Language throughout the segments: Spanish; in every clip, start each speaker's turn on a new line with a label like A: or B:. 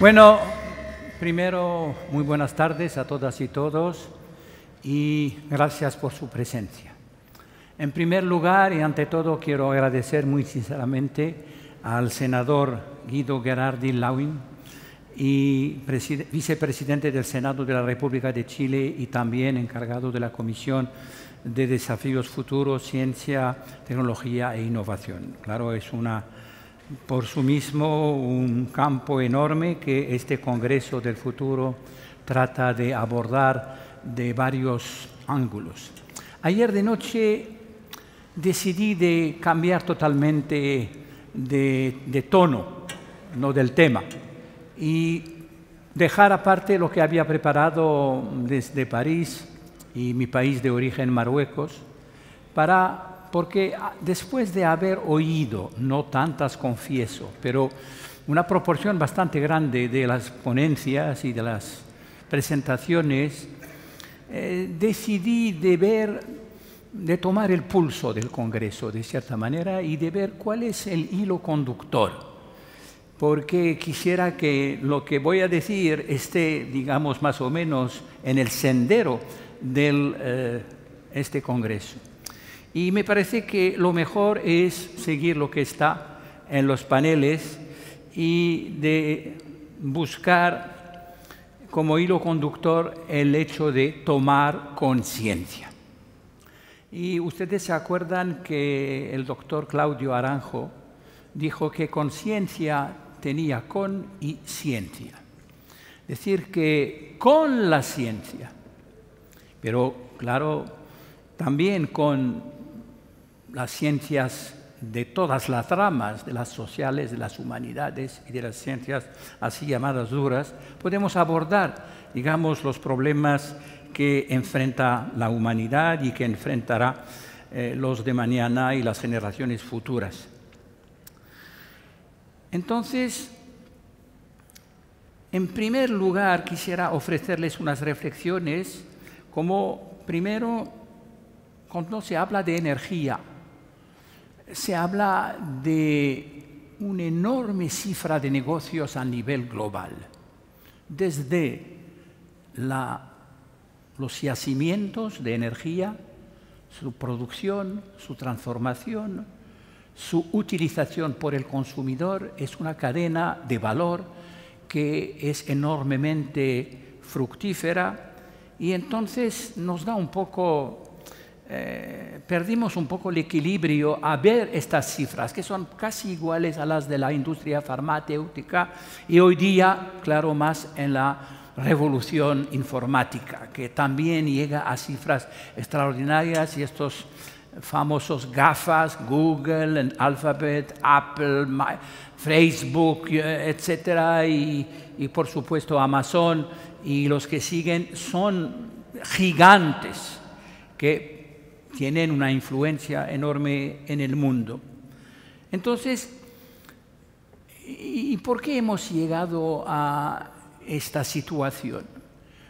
A: Bueno, primero, muy buenas tardes a todas y todos y gracias por su presencia. En primer lugar y ante todo quiero agradecer muy sinceramente al senador Guido Gerardi Lauin y vicepresidente del Senado de la República de Chile y también encargado de la Comisión de Desafíos Futuros, Ciencia, Tecnología e Innovación. Claro, es por sí mismo un campo enorme que este Congreso del Futuro trata de abordar de varios ángulos. Ayer de noche decidí de cambiar totalmente de tono, no del tema, y dejar aparte lo que había preparado desde París y mi país de origen, Marruecos, porque después de haber oído, no tantas confieso, pero una proporción bastante grande de las ponencias y de las presentaciones, decidí de tomar el pulso del Congreso de cierta manera y de ver cuál es el hilo conductor, porque quisiera que lo que voy a decir esté, digamos, más o menos en el sendero de este Congreso. Y me parece que lo mejor es seguir lo que está en los paneles y de buscar como hilo conductor el hecho de tomar conciencia. Y ustedes se acuerdan que el doctor Claudio Aranjo dijo que conciencia tenía con y ciencia. Es decir, que con la ciencia, pero claro, también con las ciencias de todas las ramas, de las sociales, de las humanidades y de las ciencias así llamadas duras, podemos abordar, digamos, los problemas que enfrenta la humanidad y que enfrentará los de mañana y las generaciones futuras. Entonces, en primer lugar, quisiera ofrecerles unas reflexiones como, primero, cuando se habla de energía, se habla de una enorme cifra de negocios a nivel global, desde los yacimientos de energía, su producción, su transformación, su utilización por el consumidor. Es una cadena de valor que es enormemente fructífera y entonces nos da un poco... perdimos un poco el equilibrio a ver estas cifras, que son casi iguales a las de la industria farmacéutica y hoy día, claro, más en la revolución informática, que también llega a cifras extraordinarias y estos famosos GAFAs, Google, Alphabet, Apple, Facebook, etcétera, y por supuesto Amazon y los que siguen son gigantes que tienen una influencia enorme en el mundo. Entonces, ¿y por qué hemos llegado a esta situación?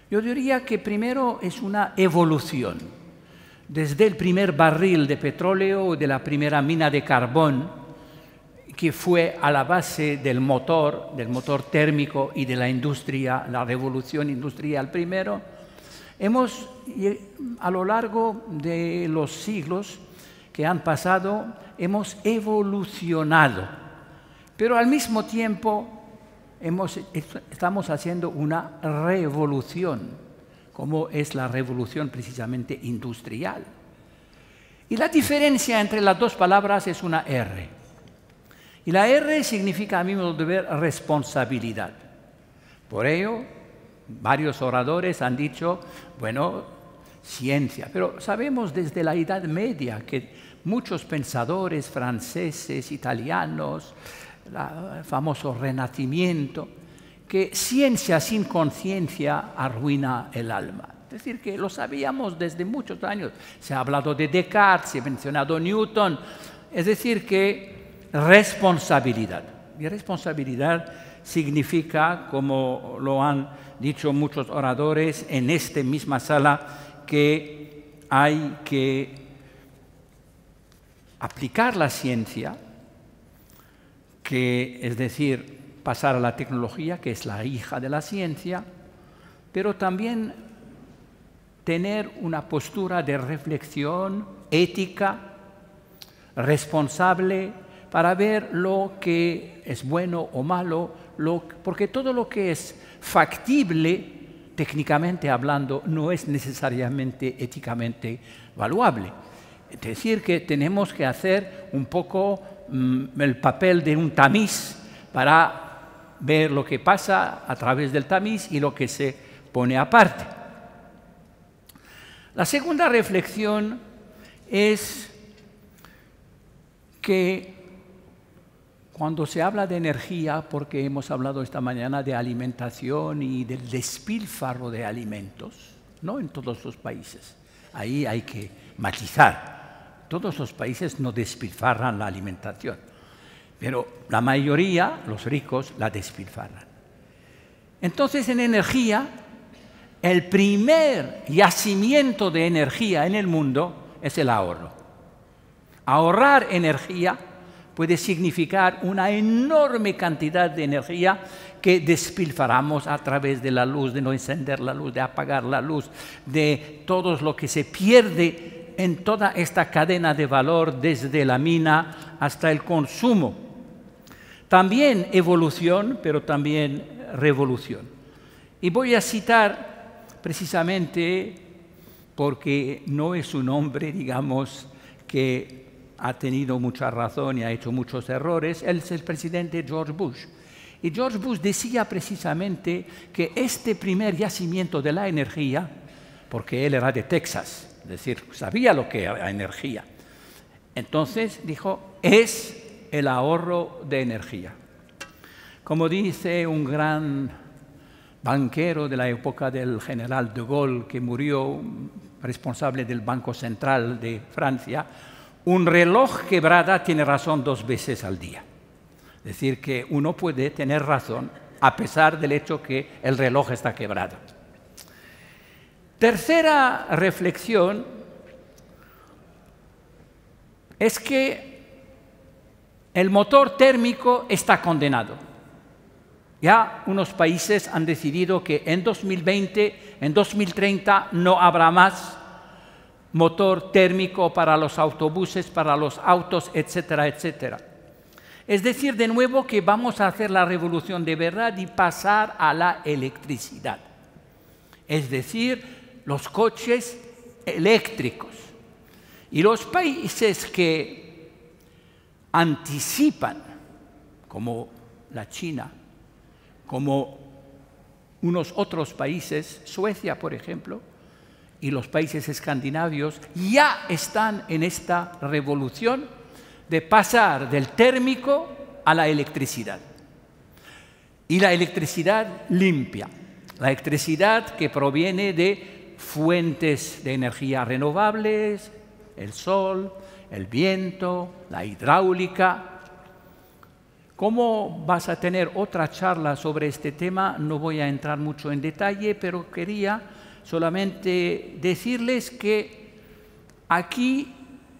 A: Yo diría que primero es una evolución. Desde el primer barril de petróleo, de la primera mina de carbón, que fue a la base del motor térmico y de la industria, la revolución industrial primero, hemos, a lo largo de los siglos que han pasado, hemos evolucionado, pero al mismo tiempo estamos haciendo una revolución, como es la revolución precisamente industrial. Y la diferencia entre las dos palabras es una R. Y la R significa, a mi modo de ver, responsabilidad. Por ello, varios oradores han dicho, bueno, ciencia, pero sabemos desde la Edad Media que muchos pensadores franceses, italianos, el famoso Renacimiento, que ciencia sin conciencia arruina el alma. Es decir, que lo sabíamos desde muchos años. Se ha hablado de Descartes, se ha mencionado Newton. Es decir, que responsabilidad. Y responsabilidad significa, como lo han dicho muchos oradores en esta misma sala, que hay que aplicar la ciencia, es decir, pasar a la tecnología, que es la hija de la ciencia, pero también tener una postura de reflexión ética, responsable, para ver lo que es bueno o malo, porque todo lo que es factible, técnicamente hablando, no es necesariamente éticamente valuable. Es decir, que tenemos que hacer un poco el papel de un tamiz para ver lo que pasa a través del tamiz y lo que se pone aparte. La segunda reflexión es que cuando se habla de energía, porque hemos hablado esta mañana de alimentación y del despilfarro de alimentos, no en todos los países, ahí hay que matizar. Todos los países no despilfarran la alimentación, pero la mayoría, los ricos, la despilfarran. Entonces, en energía, el primer yacimiento de energía en el mundo es el ahorro. Ahorrar energía puede significar una enorme cantidad de energía que despilfarramos a través de la luz, de no encender la luz, de apagar la luz, de todo lo que se pierde en toda esta cadena de valor desde la mina hasta el consumo. También evolución, pero también revolución. Y voy a citar precisamente, porque no es un hombre, digamos, que ha tenido mucha razón y ha hecho muchos errores, él es el presidente George Bush. Y George Bush decía precisamente que este primer yacimiento de la energía, porque él era de Texas, es decir, sabía lo que era energía, entonces dijo, es el ahorro de energía. Como dice un gran banquero de la época del general de Gaulle, que murió responsable del Banco Central de Francia, un reloj quebrado tiene razón 2 veces al día. Es decir, que uno puede tener razón a pesar del hecho que el reloj está quebrado. Tercera reflexión es que el motor térmico está condenado. Ya unos países han decidido que en 2020, en 2030 no habrá más motor térmico para los autobuses, para los autos, etcétera, etcétera. Es decir, de nuevo que vamos a hacer la revolución de verdad y pasar a la electricidad. Es decir, los coches eléctricos. Y los países que anticipan, como la China, como unos otros países, Suecia, por ejemplo, y los países escandinavos, ya están en esta revolución de pasar del térmico a la electricidad. Y la electricidad limpia, la electricidad que proviene de fuentes de energía renovables, el sol, el viento, la hidráulica. ¿Cómo vas a tener otra charla sobre este tema? No voy a entrar mucho en detalle, pero quería solamente decirles que aquí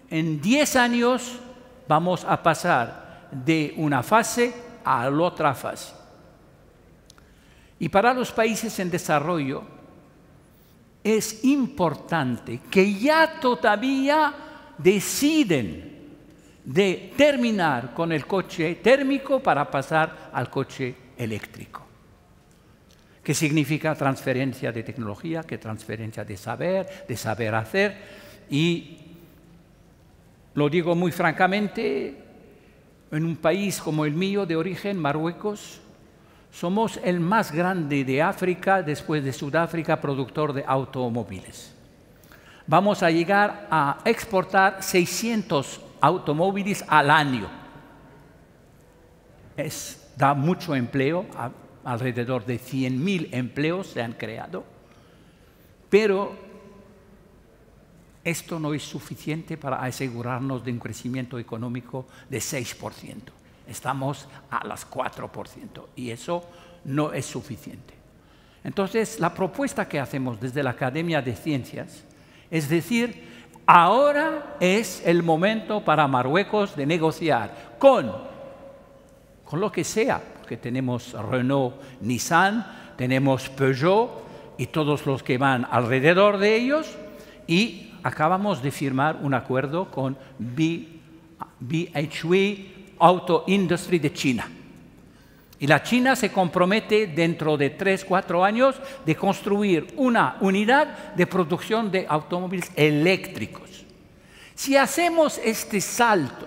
A: en 10 años vamos a pasar de una fase a la otra fase. Y para los países en desarrollo es importante que ya todavía deciden de terminar con el coche térmico para pasar al coche eléctrico. ¿Qué significa transferencia de tecnología? ¿Qué transferencia de saber hacer? Y lo digo muy francamente, en un país como el mío de origen, Marruecos, somos el más grande de África, después de Sudáfrica, productor de automóviles. Vamos a llegar a exportar 600 automóviles al año. Da mucho empleo, alrededor de 100.000 empleos se han creado, pero esto no es suficiente para asegurarnos de un crecimiento económico de 6%. Estamos a las 4% y eso no es suficiente. Entonces, la propuesta que hacemos desde la Academia de Ciencias es decir, ahora es el momento para Marruecos de negociar con lo que sea, porque tenemos Renault, Nissan, tenemos Peugeot y todos los que van alrededor de ellos, y acabamos de firmar un acuerdo con BHW Auto Industry de China. Y la China se compromete dentro de 3-4 años de construir una unidad de producción de automóviles eléctricos. Si hacemos este salto,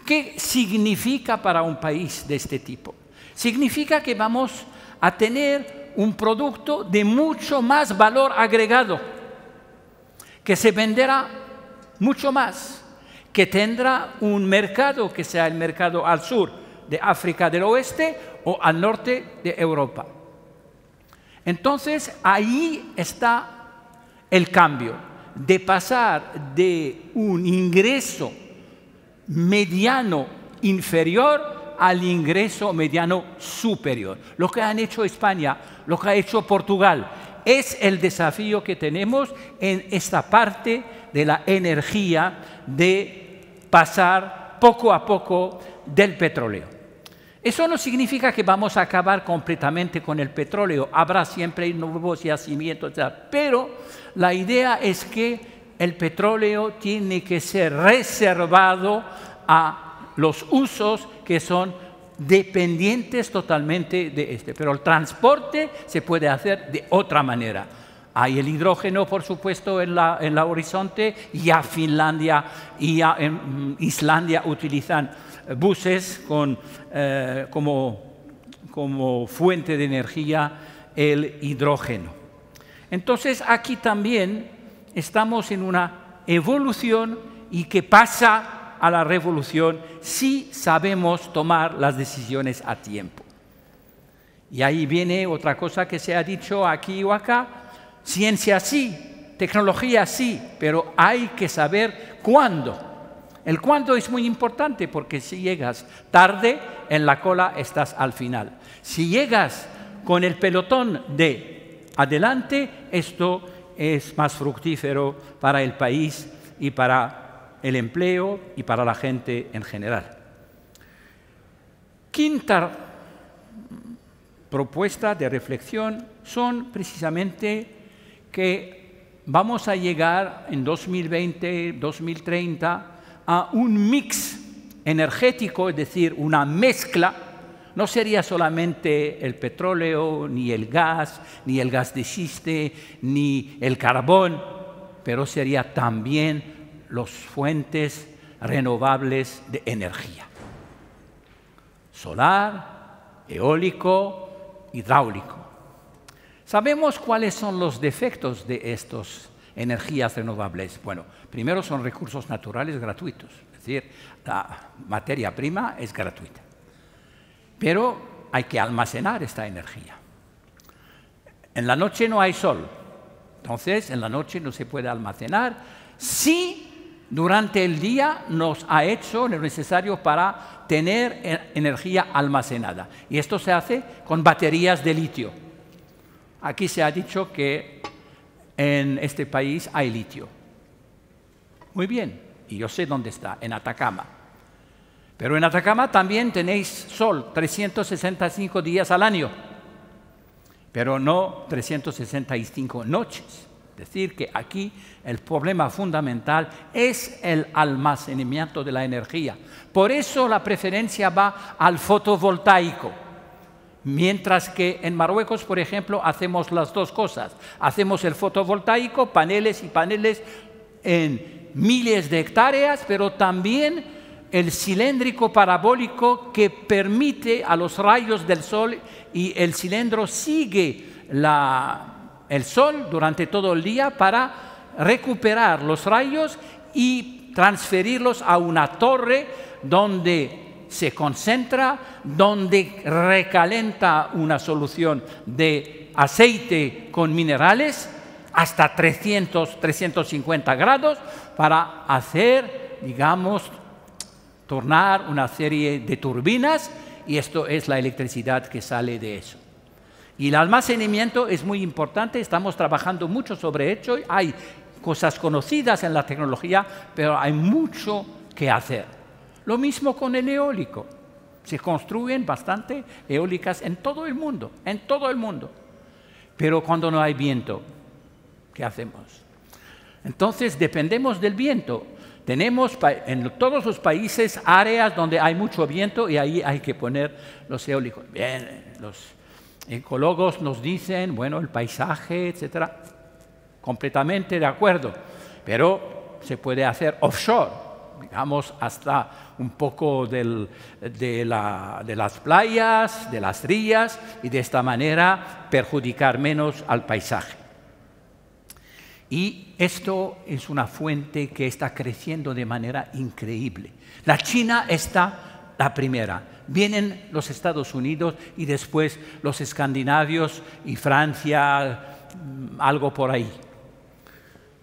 A: ¿qué significa para un país de este tipo? Significa que vamos a tener un producto de mucho más valor agregado, que se venderá mucho más, que tendrá un mercado que sea el mercado al sur de África del Oeste o al norte de Europa. Entonces, ahí está el cambio, de pasar de un ingreso mediano inferior al ingreso mediano superior. Lo que han hecho España, lo que ha hecho Portugal, es el desafío que tenemos en esta parte de la energía, de pasar poco a poco del petróleo. Eso no significa que vamos a acabar completamente con el petróleo. Habrá siempre nuevos yacimientos, pero la idea es que el petróleo tiene que ser reservado a los usos que son dependientes totalmente de este. Pero el transporte se puede hacer de otra manera. Hay el hidrógeno, por supuesto, en la horizonte. Ya Finlandia y ya Islandia utilizan buses como fuente de energía el hidrógeno. Entonces, aquí también estamos en una evolución y que pasa a la revolución si sabemos tomar las decisiones a tiempo. Y ahí viene otra cosa que se ha dicho aquí o acá: ciencia sí, tecnología sí, pero hay que saber cuándo. El cuándo es muy importante, porque si llegas tarde en la cola estás al final. Si llegas con el pelotón de adelante, esto es más fructífero para el país y para el empleo y para la gente en general. Quinta propuesta de reflexión son precisamente que vamos a llegar en 2020, 2030 a un mix energético, es decir, una mezcla. No sería solamente el petróleo, ni el gas de schiste, ni el carbón, pero sería también las fuentes renovables de energía: solar, eólico, hidráulico. Sabemos cuáles son los defectos de estas energías renovables. Bueno, primero, son recursos naturales gratuitos, es decir, la materia prima es gratuita. Pero hay que almacenar esta energía. En la noche no hay sol, entonces en la noche no se puede almacenar. Sí, durante el día nos ha hecho lo necesario para tener energía almacenada. Y esto se hace con baterías de litio. Aquí se ha dicho que en este país hay litio. Muy bien, y yo sé dónde está, en Atacama. Pero en Atacama también tenéis sol 365 días al año, pero no 365 noches. Es decir, que aquí el problema fundamental es el almacenamiento de la energía. Por eso la preferencia va al fotovoltaico. Mientras que en Marruecos, por ejemplo, hacemos las dos cosas. Hacemos el fotovoltaico, paneles y paneles en miles de hectáreas, pero también el cilíndrico parabólico que permite a los rayos del sol, y el cilindro sigue el sol durante todo el día para recuperar los rayos y transferirlos a una torre donde se concentra, donde recalienta una solución de aceite con minerales hasta 350 grados para hacer, digamos, tornar una serie de turbinas, y esto es la electricidad que sale de eso. Y el almacenamiento es muy importante, estamos trabajando mucho sobre ello, hay cosas conocidas en la tecnología, pero hay mucho que hacer. Lo mismo con el eólico. Se construyen bastante eólicas en todo el mundo, en todo el mundo. Pero cuando no hay viento, ¿qué hacemos? Entonces dependemos del viento. Tenemos en todos los países áreas donde hay mucho viento y ahí hay que poner los eólicos. Bien, los ecólogos nos dicen, bueno, el paisaje, etcétera, completamente de acuerdo, pero se puede hacer offshore, digamos, hasta un poco de las playas, de las rías, y de esta manera perjudicar menos al paisaje. Y esto es una fuente que está creciendo de manera increíble. La China está la primera. Vienen los Estados Unidos y después los escandinavos y Francia, algo por ahí.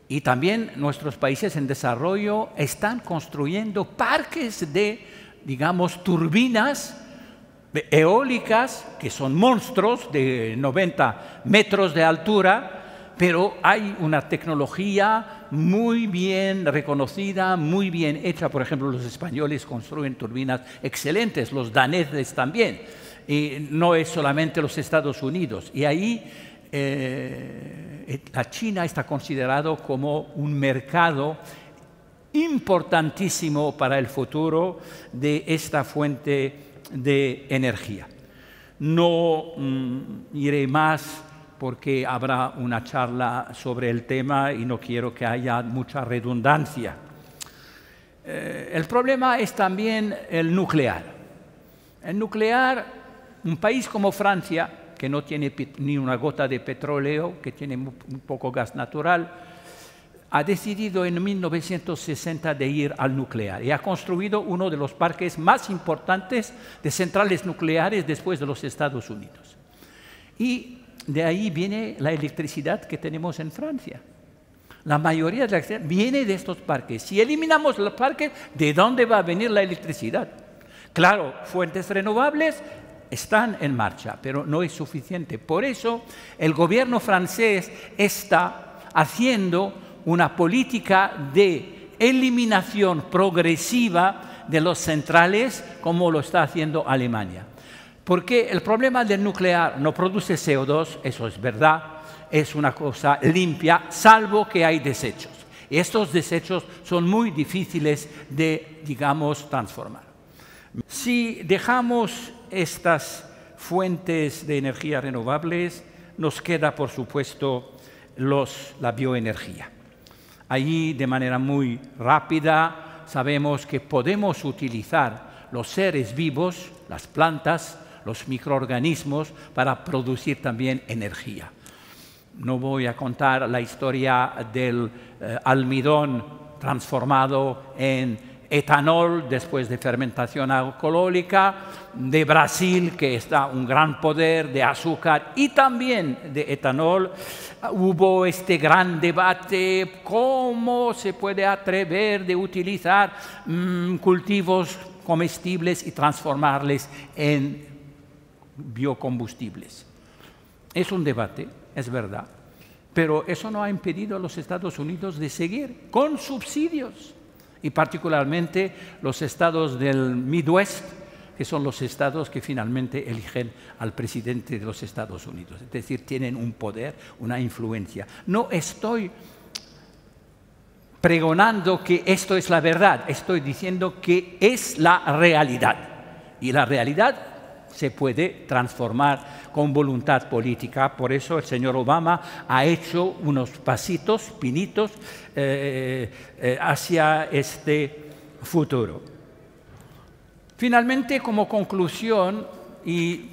A: Y también nuestros países en desarrollo están construyendo parques de, digamos, turbinas eólicas, que son monstruos de 90 metros de altura, pero hay una tecnología muy bien reconocida, muy bien hecha. Por ejemplo, los españoles construyen turbinas excelentes, los daneses también. Y no es solamente los Estados Unidos. Y ahí la China está considerado como un mercado importantísimo para el futuro de esta fuente de energía. No iré más porque habrá una charla sobre el tema y no quiero que haya mucha redundancia. El problema es también el nuclear. El nuclear, un país como Francia, que no tiene ni una gota de petróleo, que tiene muy poco gas natural, ha decidido en 1960 de ir al nuclear y ha construido uno de los parques más importantes de centrales nucleares después de los Estados Unidos. Y de ahí viene la electricidad que tenemos en Francia. La mayoría de la electricidad viene de estos parques. Si eliminamos los parques, ¿de dónde va a venir la electricidad? Claro, fuentes renovables están en marcha, pero no es suficiente. Por eso el gobierno francés está haciendo una política de eliminación progresiva de las centrales, como lo está haciendo Alemania. Porque el problema del nuclear no produce CO2, eso es verdad, es una cosa limpia, salvo que hay desechos. Y estos desechos son muy difíciles de, digamos, transformar. Si dejamos estas fuentes de energía renovables, nos queda, por supuesto, la bioenergía. Allí, de manera muy rápida, sabemos que podemos utilizar los seres vivos, las plantas, los microorganismos, para producir también energía. No voy a contar la historia del almidón transformado en etanol después de fermentación alcohólica, de Brasil, que está un gran poder de azúcar y también de etanol. Hubo este gran debate, ¿cómo se puede atrever de utilizar cultivos comestibles y transformarles en biocombustibles? Es un debate, es verdad, pero eso no ha impedido a los Estados Unidos de seguir con subsidios, y particularmente los estados del Midwest, que son los estados que finalmente eligen al presidente de los Estados Unidos. Es decir, tienen un poder, una influencia. No estoy pregonando que esto es la verdad, estoy diciendo que es la realidad. Y la realidad se puede transformar con voluntad política. Por eso el señor Obama ha hecho unos pasitos, pinitos, hacia este futuro. Finalmente, como conclusión, y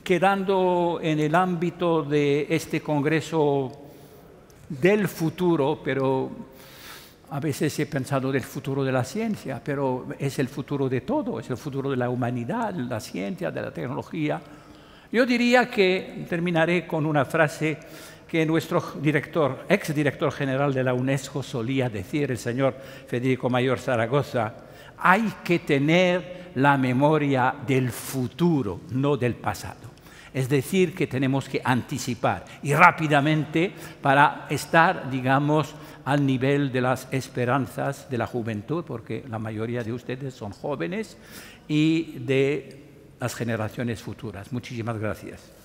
A: quedando en el ámbito de este Congreso del futuro, pero a veces he pensado del futuro de la ciencia, pero es el futuro de todo, es el futuro de la humanidad, de la ciencia, de la tecnología. Yo diría que terminaré con una frase que nuestro exdirector general de la UNESCO solía decir, el señor Federico Mayor Zaragoza: hay que tener la memoria del futuro, no del pasado. Es decir, que tenemos que anticipar y rápidamente para estar, digamos, al nivel de las esperanzas de la juventud, porque la mayoría de ustedes son jóvenes, y de las generaciones futuras. Muchísimas gracias.